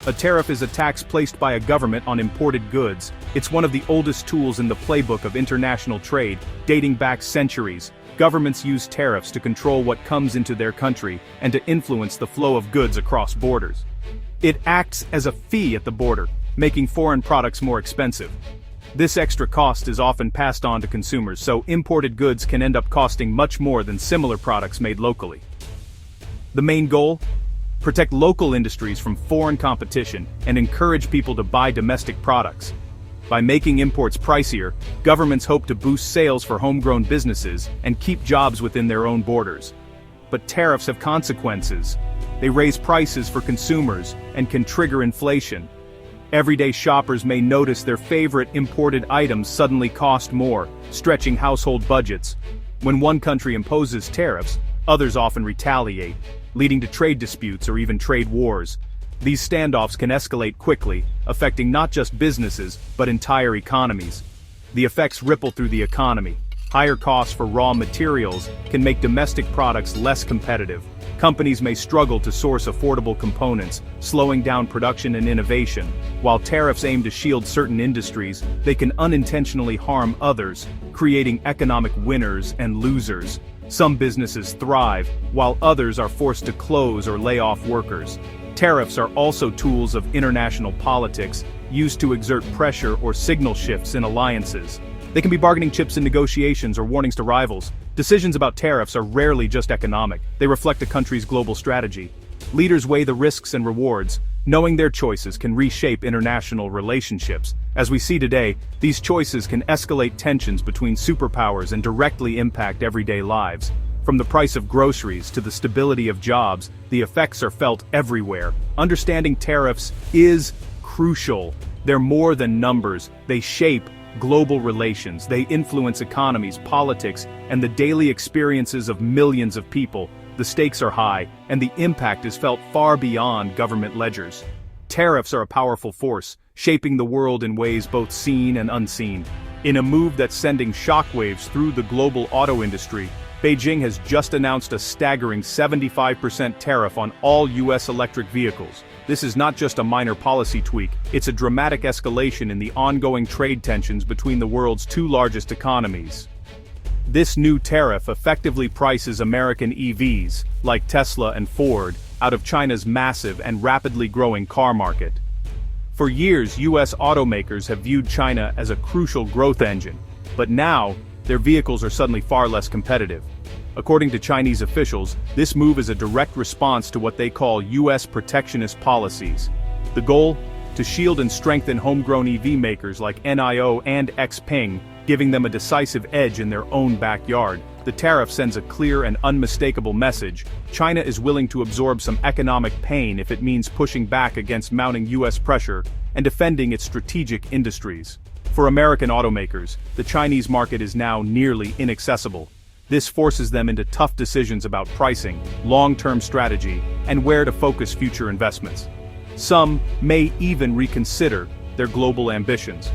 A tariff is a tax placed by a government on imported goods. It's one of the oldest tools in the playbook of international trade, dating back centuries. Governments use tariffs to control what comes into their country and to influence the flow of goods across borders. It acts as a fee at the border, making foreign products more expensive. This extra cost is often passed on to consumers, so imported goods can end up costing much more than similar products made locally. The main goal? Protect local industries from foreign competition and encourage people to buy domestic products. By making imports pricier, governments hope to boost sales for homegrown businesses and keep jobs within their own borders. But tariffs have consequences. They raise prices for consumers and can trigger inflation. Everyday shoppers may notice their favorite imported items suddenly cost more, stretching household budgets. When one country imposes tariffs, others often retaliate, leading to trade disputes or even trade wars. These standoffs can escalate quickly, affecting not just businesses, but entire economies. The effects ripple through the economy. Higher costs for raw materials can make domestic products less competitive. Companies may struggle to source affordable components, slowing down production and innovation. While tariffs aim to shield certain industries, they can unintentionally harm others, creating economic winners and losers. Some businesses thrive, while others are forced to close or lay off workers. Tariffs are also tools of international politics, used to exert pressure or signal shifts in alliances. They can be bargaining chips in negotiations or warnings to rivals. Decisions about tariffs are rarely just economic. They reflect a country's global strategy. Leaders weigh the risks and rewards. Knowing their choices can reshape international relationships. As we see today, these choices can escalate tensions between superpowers and directly impact everyday lives. From the price of groceries to the stability of jobs, the effects are felt everywhere. Understanding tariffs is crucial. They're more than numbers. They shape global relations. They influence economies, politics, and the daily experiences of millions of people. The stakes are high, and the impact is felt far beyond government ledgers. Tariffs are a powerful force, shaping the world in ways both seen and unseen. In a move that's sending shockwaves through the global auto industry, Beijing has just announced a staggering 75% tariff on all U.S. electric vehicles. This is not just a minor policy tweak, it's a dramatic escalation in the ongoing trade tensions between the world's two largest economies. This new tariff effectively prices American EVs, like Tesla and Ford, out of China's massive and rapidly growing car market. For years, U.S. automakers have viewed China as a crucial growth engine, but now, their vehicles are suddenly far less competitive. According to Chinese officials, this move is a direct response to what they call U.S. protectionist policies. The goal? To shield and strengthen homegrown EV makers like NIO and XPeng, giving them a decisive edge in their own backyard. The tariff sends a clear and unmistakable message. China is willing to absorb some economic pain if it means pushing back against mounting U.S. pressure and defending its strategic industries. For American automakers, the Chinese market is now nearly inaccessible. This forces them into tough decisions about pricing, long-term strategy, and where to focus future investments. Some may even reconsider their global ambitions.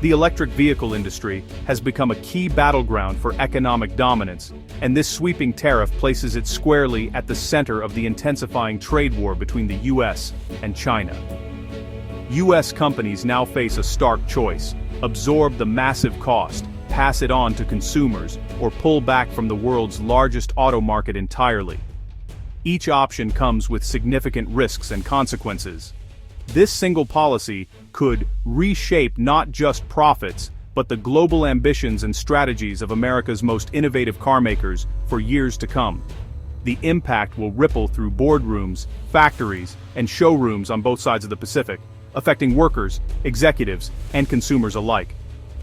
The electric vehicle industry has become a key battleground for economic dominance, and this sweeping tariff places it squarely at the center of the intensifying trade war between the US and China. US companies now face a stark choice: absorb the massive cost, pass it on to consumers, or pull back from the world's largest auto market entirely. Each option comes with significant risks and consequences. This single policy could reshape not just profits, but the global ambitions and strategies of America's most innovative carmakers for years to come. The impact will ripple through boardrooms, factories, and showrooms on both sides of the Pacific, affecting workers, executives, and consumers alike.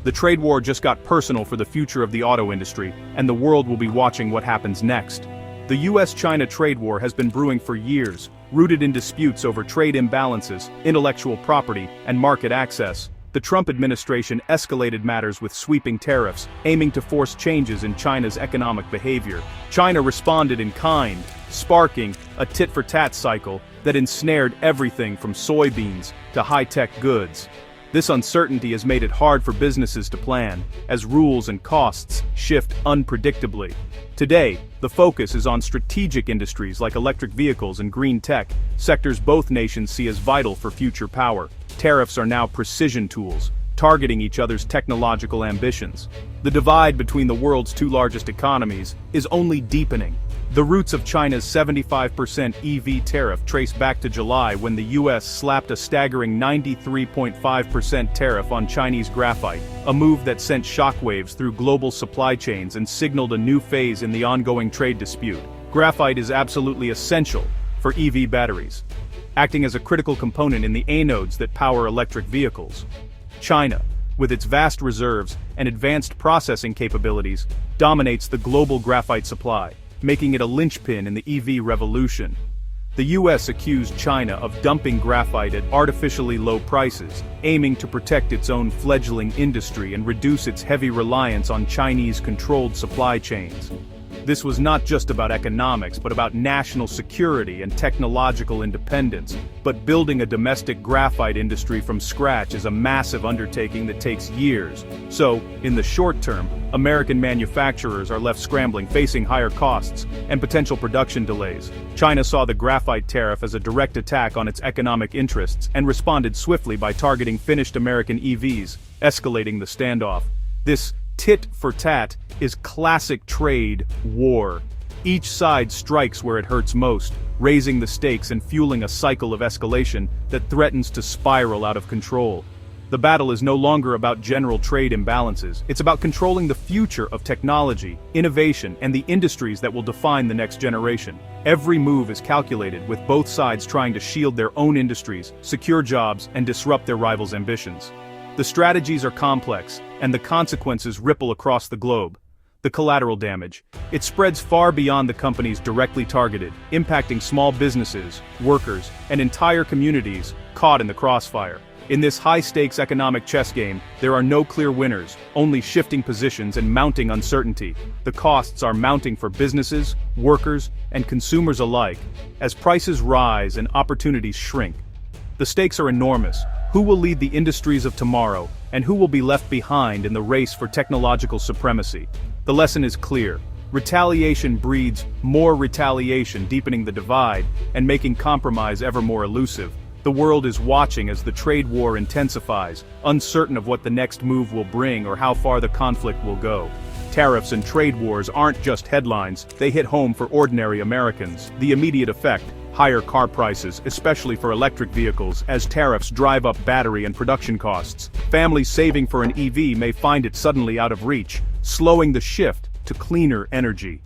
The trade war just got personal for the future of the auto industry, and the world will be watching what happens next. The US-China trade war has been brewing for years, rooted in disputes over trade imbalances, intellectual property, and market access. The Trump administration escalated matters with sweeping tariffs, aiming to force changes in China's economic behavior. China responded in kind, sparking a tit-for-tat cycle that ensnared everything from soybeans to high-tech goods. This uncertainty has made it hard for businesses to plan, as rules and costs shift unpredictably. Today, the focus is on strategic industries like electric vehicles and green tech, sectors both nations see as vital for future power. Tariffs are now precision tools, targeting each other's technological ambitions. The divide between the world's two largest economies is only deepening. The roots of China's 75% EV tariff trace back to July when the US slapped a staggering 93.5% tariff on Chinese graphite, a move that sent shockwaves through global supply chains and signaled a new phase in the ongoing trade dispute. Graphite is absolutely essential for EV batteries, acting as a critical component in the anodes that power electric vehicles. China, with its vast reserves and advanced processing capabilities, dominates the global graphite supply, making it a linchpin in the EV revolution. The US accused China of dumping graphite at artificially low prices, aiming to protect its own fledgling industry and reduce its heavy reliance on Chinese-controlled supply chains. This was not just about economics, but about national security and technological independence. But building a domestic graphite industry from scratch is a massive undertaking that takes years. So, in the short term, American manufacturers are left scrambling, facing higher costs and potential production delays. China saw the graphite tariff as a direct attack on its economic interests and responded swiftly by targeting finished American EVs, escalating the standoff. This tit-for-tat is classic trade war. Each side strikes where it hurts most, raising the stakes and fueling a cycle of escalation that threatens to spiral out of control. The battle is no longer about general trade imbalances, it's about controlling the future of technology, innovation, and the industries that will define the next generation. Every move is calculated, with both sides trying to shield their own industries, secure jobs, and disrupt their rivals' ambitions. The strategies are complex, and the consequences ripple across the globe. The collateral damage. It spreads far beyond the companies directly targeted, impacting small businesses, workers, and entire communities caught in the crossfire. In this high-stakes economic chess game, there are no clear winners, only shifting positions and mounting uncertainty. The costs are mounting for businesses, workers, and consumers alike, as prices rise and opportunities shrink. The stakes are enormous. Who will lead the industries of tomorrow, and who will be left behind in the race for technological supremacy? The lesson is clear. Retaliation breeds more retaliation, deepening the divide and making compromise ever more elusive. The world is watching as the trade war intensifies, uncertain of what the next move will bring or how far the conflict will go. Tariffs and trade wars aren't just headlines, they hit home for ordinary Americans. The immediate effect: higher car prices, especially for electric vehicles, as tariffs drive up battery and production costs. Families saving for an EV may find it suddenly out of reach, slowing the shift to cleaner energy.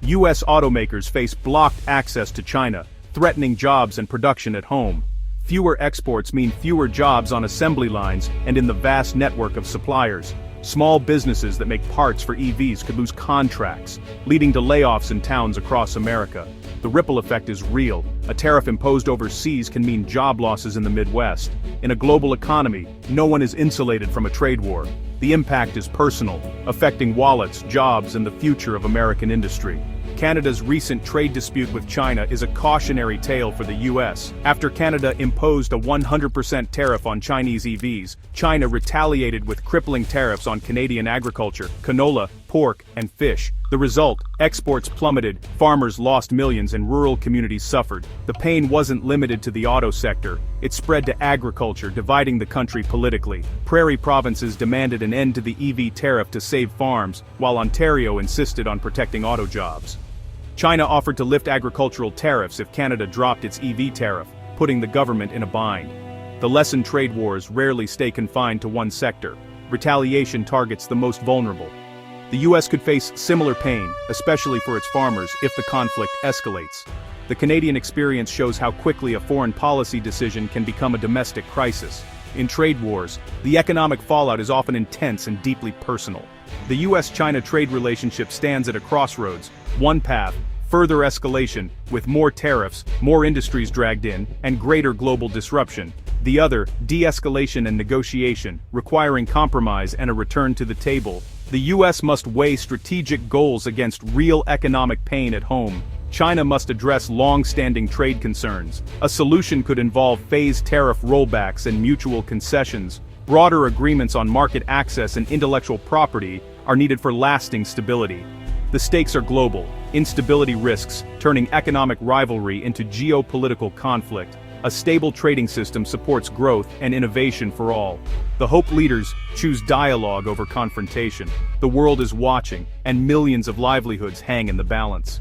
US automakers face blocked access to China, threatening jobs and production at home. Fewer exports mean fewer jobs on assembly lines and in the vast network of suppliers. Small businesses that make parts for EVs could lose contracts, leading to layoffs in towns across America. The ripple effect is real. A tariff imposed overseas can mean job losses in the Midwest. In a global economy, no one is insulated from a trade war. The impact is personal, affecting wallets, jobs, and the future of American industry. Canada's recent trade dispute with China is a cautionary tale for the US. After Canada imposed a 100% tariff on Chinese EVs, China retaliated with crippling tariffs on Canadian agriculture, canola, pork, and fish. The result: exports plummeted, farmers lost millions, and rural communities suffered. The pain wasn't limited to the auto sector. It spread to agriculture, dividing the country politically. Prairie provinces demanded an end to the EV tariff to save farms, while Ontario insisted on protecting auto jobs. China offered to lift agricultural tariffs if Canada dropped its EV tariff, putting the government in a bind. The lesson: trade wars rarely stay confined to one sector. Retaliation targets the most vulnerable. The US could face similar pain, especially for its farmers, if the conflict escalates. The Canadian experience shows how quickly a foreign policy decision can become a domestic crisis. In trade wars, the economic fallout is often intense and deeply personal. The US-China trade relationship stands at a crossroads. One path: further escalation, with more tariffs, more industries dragged in, and greater global disruption. The other, de-escalation and negotiation, requiring compromise and a return to the table. The US must weigh strategic goals against real economic pain at home. China must address long-standing trade concerns. A solution could involve phased tariff rollbacks and mutual concessions, Broader agreements on market access and intellectual property are needed for lasting stability. The stakes are global. Instability risks turning economic rivalry into geopolitical conflict. A stable trading system supports growth and innovation for all. The Hope leaders choose dialogue over confrontation. The world is watching, and millions of livelihoods hang in the balance.